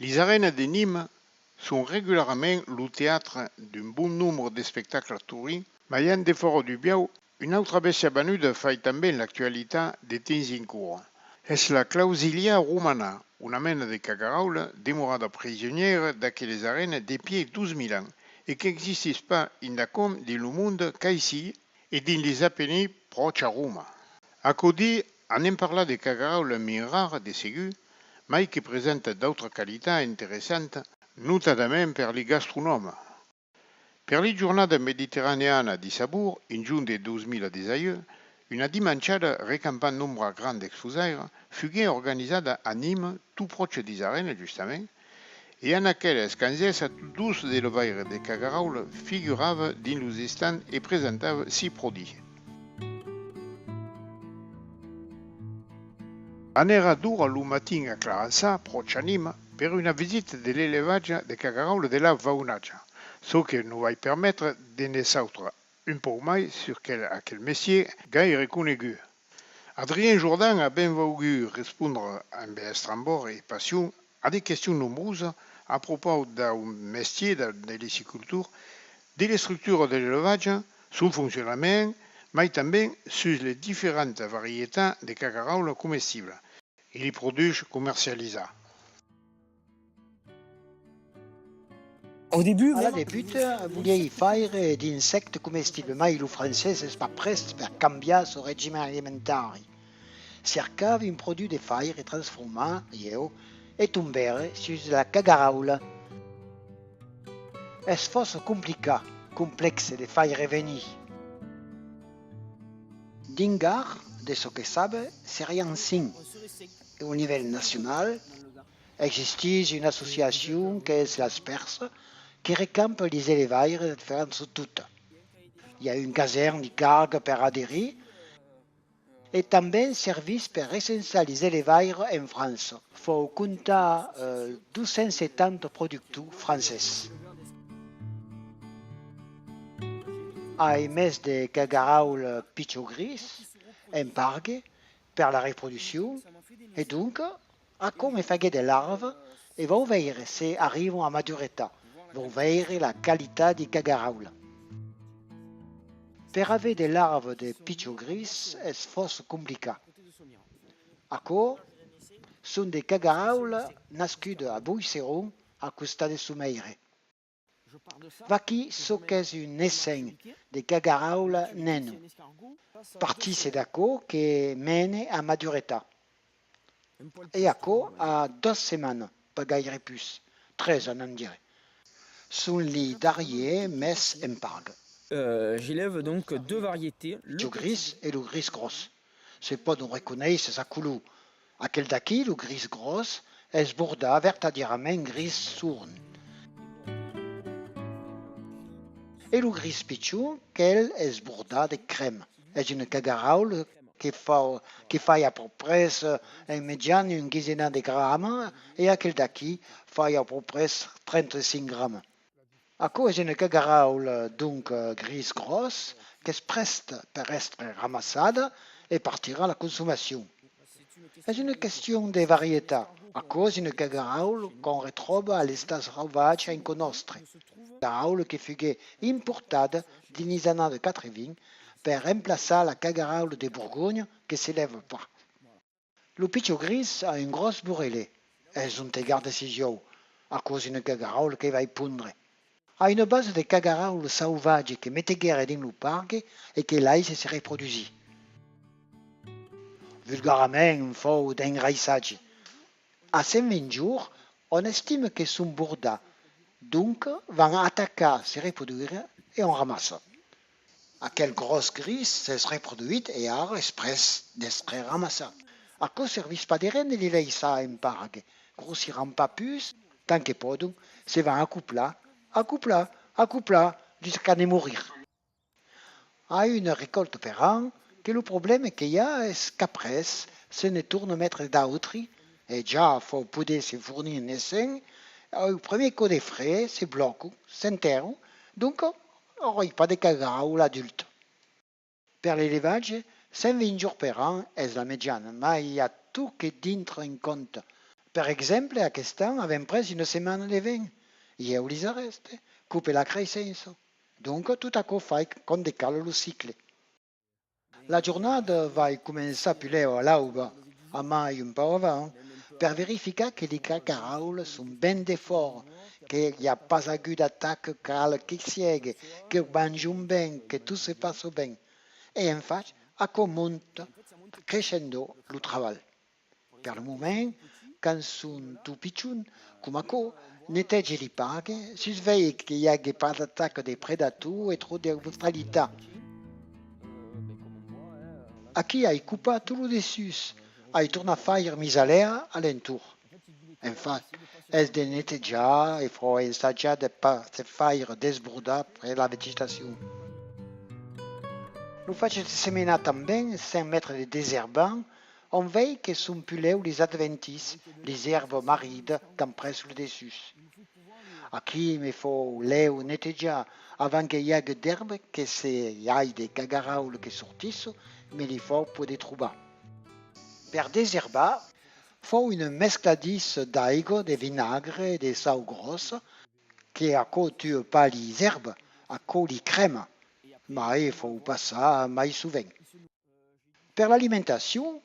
Les arènes de Nîmes sont régulièrement le théâtre d'un bon nombre de spectacles touristiques, mais en défaut du Biau, une autre bêche banude fait també l'actualité des temps en cours. És la Clausilia Romana, una mena de cagaraula demorada prisonnière d'aquelles arènes depuis 12 000 ans et qui n'existe pas indacom dans le monde qu'ici et dans les Apennins proches à Rome. A Cody, on en parla de cagaraula més rare de segur, mais qui présente d'autres qualités intéressantes, notamment per les gastronomes. Per les giornate mediterranéane di Sabour, in juin de 2018, una dimanciada recampant nombre grand d'exfusaires fut organisada a Nîmes, tout proche des arènes justament, et en aquelles canzes tous de l'ovaire de cagaraul figuraven dins los stands et presentaven si produits. Anera dur lo matin a Clarençà, proche a Nîmes, per una visite de l'élevage de cagaraul de la Vaunatge, ce qui nous va permettre de ne sauter un peu mai sur aquel métier gaire connu. Adrien Jourdan a bien voulu répondre amb estrambor et passion à des questions nombreuses à propos d'un métier de l'hisiculture, de la structure de l'élevage, son fonctionnement, mais també sur les différentes variétés de cagaraul comestibles et les produits commercialisés. Au début, alla debut volia faire d'insectes comestibles, ma il français è pas prest per cambiare il regime alimentare. Cercava un produit de faire e transformar io e tombare sulla cagaraula. Es força complicat, complexe de faire revenir. Dingar, de ce que sabe, seria ainsi. Au niveau national, existe une association qui est l'Asperse, qui récampe les élevaires de différentes toutes. Il y a une caserne de cargue per adhérer et també un service per recenser les élevaires en France. Faut compter 270 producteurs français. A més de cagaraul pitjor gris, en pargue, per la reproduction, et donc, a come faghe de larves, et vont veure si arrivent à maturité, vont veure la qualité du cagaraul. Per avoir des larves de pitjor gris és força complicat. Acò són des cagaraul nascuts a Boisseron, a costat de Sumeire. Vaqui so qu'és un essent de cagaraul neno. Parti c'est d'acò que mène a maturité. Et acò a 2 setmanes, pas gaire plus, 13 en dirait. Són les darriers més en pargue. j'élève donc 2 variétés. Le gris et le gris gros. C'est pas de reconnaître sa couleur. Aquel d'aquí, le gris gros, est borda vertadierament gris sourne. Et le gris pitchou, qu'elle est borda de crème. C'est une cagaraul qui fait à peu près en médiane une quinzaine de grammes et aquel d'aquí fait à peu près 35 grammes. Acò és une cagaraul donc gris gros qui est prête per être ramassada et partir à la consommation. C'est une question de variété. Acò és une cagaraul qu'on retrouve à l'estat sauvage en nostre. Cagaraul qui fut importada dins les années de 80 per remplacer la cagaraul de Bourgogne qui ne s'élève pas. Le pitjor gris a une grosse bourrelée. És un tegar décision, à cause d'une cagaraul qui va pondre. A une base de cagaraul sauvage qui mette guerre dans le parc et que là se reproduit. Vulgairement, un faux d'engraissage. À 120 jours, on estime que son borda, donc, vont attaquer, se reproduire et on ramasse. Aquel gros gris se reproduit et a express d'être ramassé. À cause service pas de rien de l'éveil ça en parc. Grossiront pas plus, tant que podent, se vont accoupler, jusqu'à ne mourir. À une récolte par an, que le problème qu'il y a est qu'après, se ne tourne mettre d'autres, et déjà, faut pouvoir se fournir un essai, au premier coup de frais, se bloque, s'enterre, donc, on n'aura pas de cagaraul adulte. Per l'élevage, 120 jours par an est la médiane, mais il y a tout qui d'entre en compte. Per exemple, aquest any avem pres una setmana de vent i heu les arreste, coupe la creixença. Donc, tot això fa com decala el cicle. La jornada va començar pileu a l'auba, a mai un peu avant, per verificar que les cacaraules sont ben de fort, qu'il n'y a pas hagut d'attaque cal que sigue, que mangent ben, que tout se passe ben. Et en fait, això monte crescendo le treball. Per le moment, quand sont tout pitchun, com això, netegi li pague, surveille que hi hagi pas d'attaque de predators et trop de brutalitat. Aquí hai coupat tot lo dessus, hai tornat a faire misalea a l'entour. En fait, és de netejar e faut ensaggiar de pas se faire desbordar per la vegetació. Lo faig semenar també, sans mettre de désherbant, on veille que son puleu les adventices, les herbes marides qu'en presse le dessus. Aquí me faut leu netejar avant que hi hagi d'herbe, que se hi hagi de cagaraules que sortissent, mais il faut poder trobar. Per desherbar, faut une mescladisse d'aigua, de vinagre et de sal gros, que això tue pas les herbes, això les crème, mais il faut pas ça mai souvent. Per l'alimentation,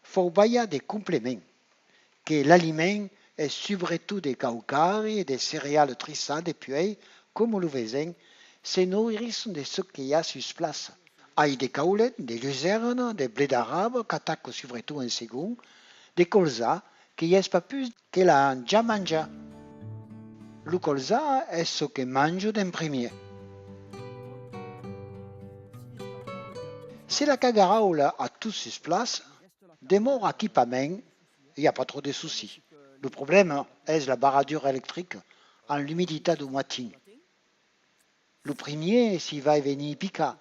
faut ballar des compléments, que l'aliment est surtout des calcaires et des céréales trissades et puis, comme le voisin, se nourrissent de ce qu'il y a sur place. Hay des caulettes, des luzernes, des blés d'arabe qu'attaquent surtout en second, des colzas qui n'y pas plus que la ja manja. Le colza est ce que mange en premier. Si la cagaraule a tout sur place, de mon équipement, il n'y a pas trop de soucis. Le problème est la barradure électrique en l'humidité du matin. Le premier, s'il va venir piquer.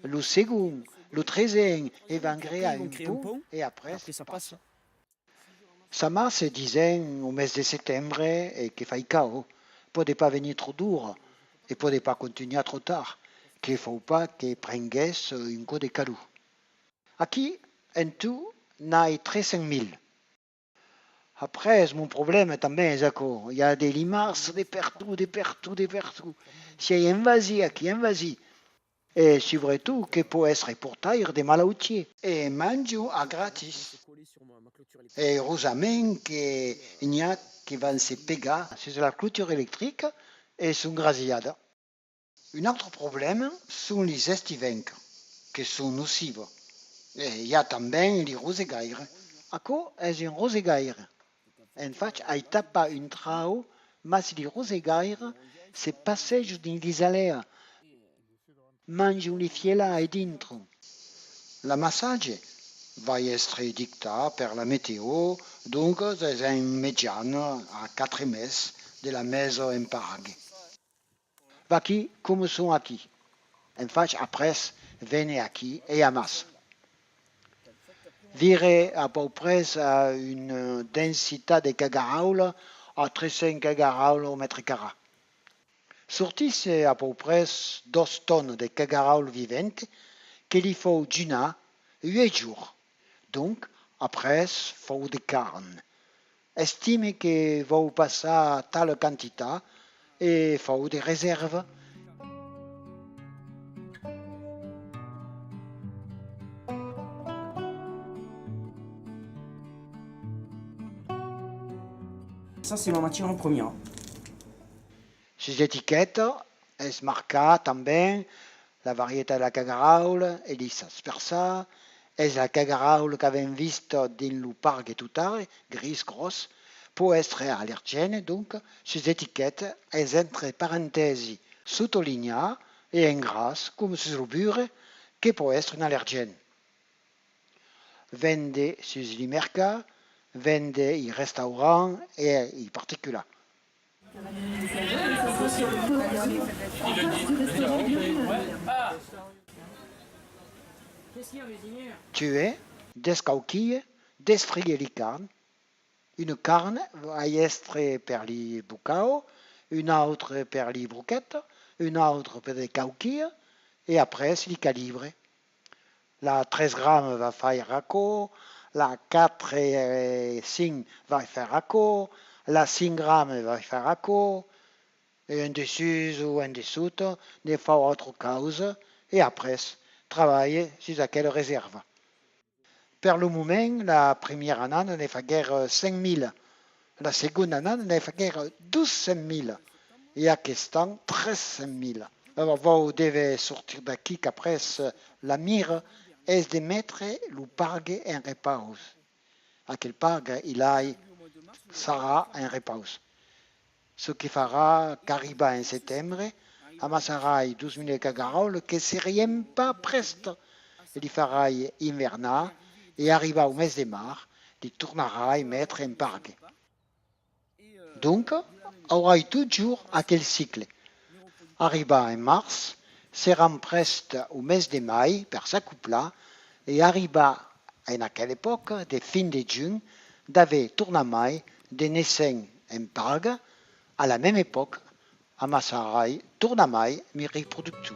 Le second, le troisième, il va créer un pont et après ça passe. Ça marche, disait, au mois de septembre et qu'il fait chaos. Peut pas venir trop dur et peut pas continuer trop tard. Qu'il ne faut pas qu'il prenne un coup de calou. Aquí, en tout, n'a 300 000. Après, mon problème també és que il y a des limaces de partout. Si hi ha invasi, aquí invasi. Et surtout que peut être portaire de malalties. Et manjo a gratis. Et heureusement qu'il y a qui vont se pegar sur la clôture électrique et sont grasiades. Un autre problème sont les estivenques, qui sont nocives. Et il y a també les rosegaires. Això és un rosegaire. En fait, il tapa un trau, mais les rosegaires se passeggiano dans les allées, mangent les fiela et dentro. La massage va être dictée par la météo, donc c'est un médian à 4 meses de la maison en Paraguay. Aquí, comme sont aquí. En fait, après, venez aquí et amasse. Vire à peu près à une densité de cagaraules à 300 cagaraules au mètre carré. Sortissent à peu près 2 tonnes de cagaraules vivantes qu'il faut d'une 8 jours. Donc, après, il faut de carne. Estime que vous passez telle quantité et il faut des réserves. Ça, c'est ma matière en première. Ces étiquettes est marquée també la variété de la cagaraule, Elisa spersa, és la cagaraule qu'avem vist dans le parc tout tard, gris grosse, peut être allergène, donc ces étiquettes est entre parenthèses soulignées et en gras, comme sur le beurre, qui peut être un allergène. Vende sur les mercats, vende i restaurants et i particuliers. Tuer, descauquiller, destrier les carnes. Une carne va être per les bocaux, une autre per les broquettes, une autre per les cauquilles, et après c'est les calibres. La 13 grammes va faire racco, la 4 et 5 va faire accord, la 5 grammes va faire accord, et un dessus ou un dessous, des fois autre cause, et après, travailler sur quelle réserve. Per le moment, la première année ne fait guère 5 000, la seconde année ne fait guère 12 000, et à question 13 000. Alors, vous devez sortir d'aquí qu'après, la mire est de mettre le parc en repos. À quel parc il aille, sera en repos. Ce qui fera qu'arriba en septembre, amassera 12 000 cagaroles, que c'est rien pas presque. Il fera hivernal, et arriva au mes de mars, il tournera et mettre en parc. Donc, aura toujours à quel cycle. Arriba en mars, sera presque au mes de mai, per sa coupla, et arriba en quelle époque, de fin de juin, d'avait tournamai de naissance en parc, à la même époque, amassarai tournamai mi reproductu.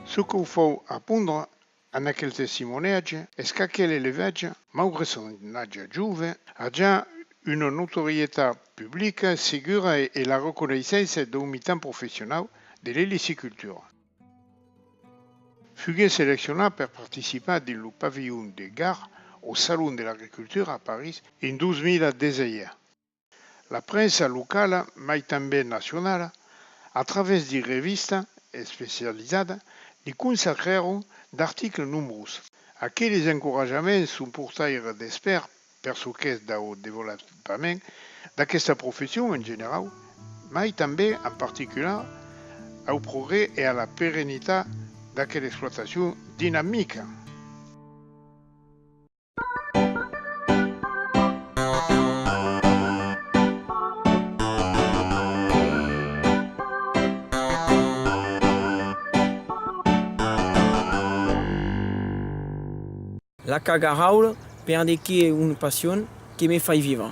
Ce qu'il faut apprendre en aquel testimoniage est qu'aquel élevage, malgré son âge jeune, a déjà une notoriété publique sûre et la reconnaissance d'un militant professionnel de l'héliciculture. Fut sélectionné pour participer dans le pavillon de Gare au Salon de l'Agriculture à Paris en 2016. La presse locale, mais aussi nationale, à travers des revistes spécialisées, li consacraron d'articles nombreux. Aquells encouragements sont portaires d'espère per ce qu'est del développement d'aquesta profession en general, mais també en particular au progrès et à la pérennité d'aquella exploitation dynamique. La cagaraule perde qui est une passion qui me fait vivre.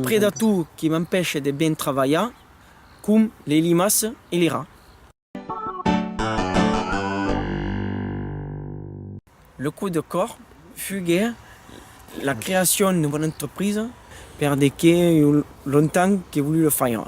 Près de tout qui m'empêche de bien travailler, comme les limaces et les rats. Le coup de corps fut la création d'une bonne entreprise, perdait qui longtemps qui voulu le faire.